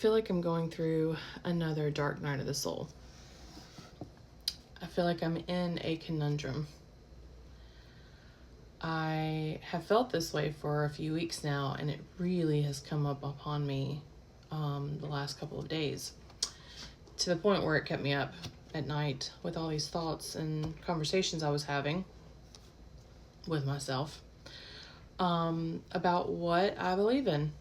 feel like I'm going through another dark night of the soul. I feel like I'm in a conundrum. I have felt this way for a few weeks now, and it really has come up upon me the last couple of days, to the point where it kept me up at night with all these thoughts and conversations I was having with myself about what I believe in.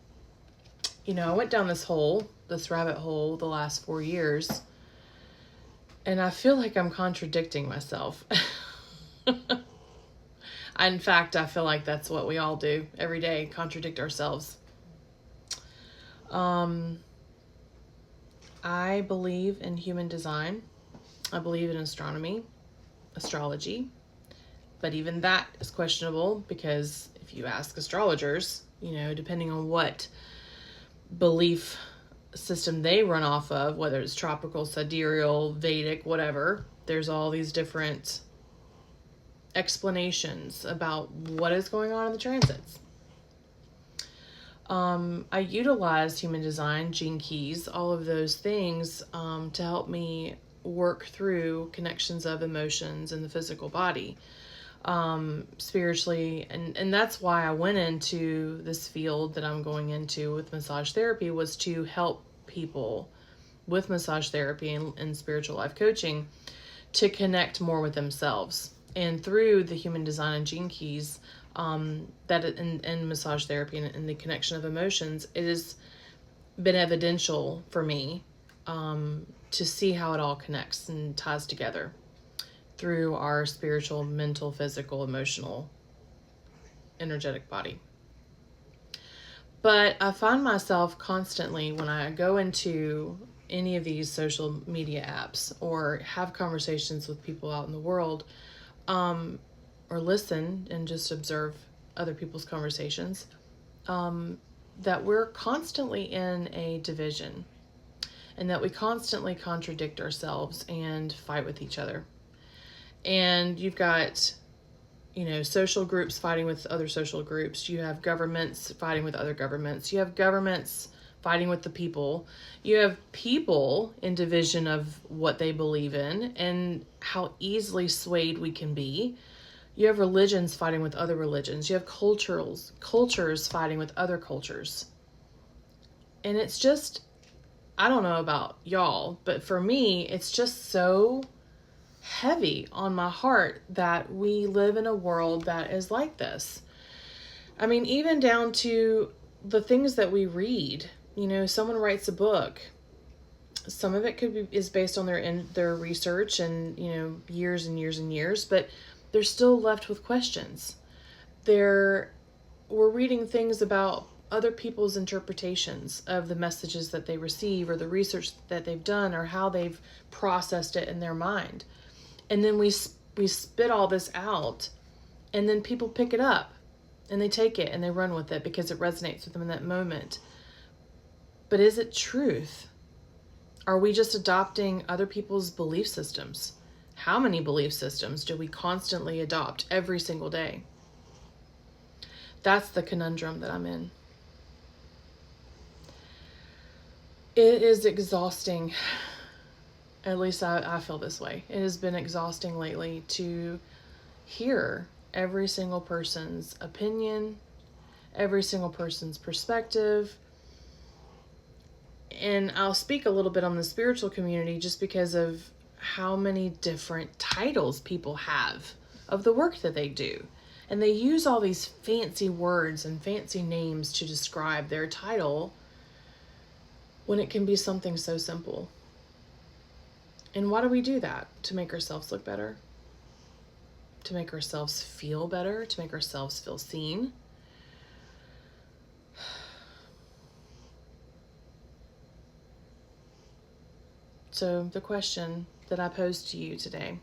You know, I went down this rabbit hole the last 4 years, and I feel like I'm contradicting myself. In fact, I feel like that's what we all do every day, contradict ourselves. I believe in human design. I believe in astronomy, astrology, but even that is questionable, because if you ask astrologers, you know, depending on what belief system they run off of, whether it's tropical, sidereal, Vedic, whatever, there's all these different explanations about what is going on in the transits. I utilize human design, gene keys, all of those things to help me work through connections of emotions in the physical body, spiritually. And that's why I went into this field that I'm going into with massage therapy, was to help people with massage therapy and spiritual life coaching to connect more with themselves. And through the human design and gene keys, that in massage therapy and the connection of emotions, it has been evidential for me to see how it all connects and ties together through our spiritual, mental, physical, emotional, energetic body. But I find myself constantly, when I go into any of these social media apps or have conversations with people out in the world, or listen and just observe other people's conversations, that we're constantly in a division, and that we constantly contradict ourselves and fight with each other. And you've got, you know, social groups fighting with other social groups. You have governments fighting with other governments. You have governments fighting with the people. You have people in division of what they believe in and how easily swayed we can be. You have religions fighting with other religions. You have cultures fighting with other cultures. And it's just, I don't know about y'all, but for me, it's just so heavy on my heart that we live in a world that is like this. I mean, even down to the things that we read. You know, someone writes a book. Some of it is based on their research and, you know, years and years and years, but they're still left with questions. We're reading things about other people's interpretations of the messages that they receive, or the research that they've done, or how they've processed it in their mind. And then we spit all this out, and then people pick it up and they take it and they run with it because it resonates with them in that moment. But is it truth? Are we just adopting other people's belief systems? How many belief systems do we constantly adopt every single day? That's the conundrum that I'm in. It is exhausting. At least I feel this way. It has been exhausting lately to hear every single person's opinion, every single person's perspective. And I'll speak a little bit on the spiritual community just because of how many different titles people have of the work that they do. And they use all these fancy words and fancy names to describe their title when it can be something so simple. And why do we do that? To make ourselves look better? To make ourselves feel better? To make ourselves feel seen? So the question that I pose to you today,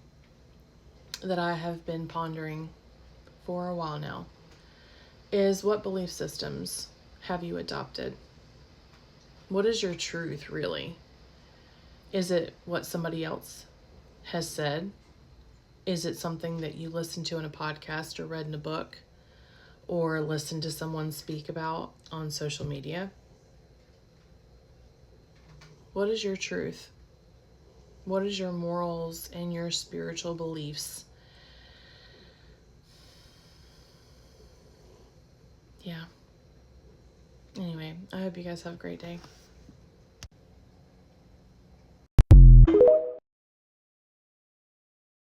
that I have been pondering for a while now, is what belief systems have you adopted? What is your truth, really? Is it what somebody else has said? Is it something that you listened to in a podcast or read in a book or listened to someone speak about on social media? What is your truth? What is your morals and your spiritual beliefs? Yeah. Anyway, I hope you guys have a great day.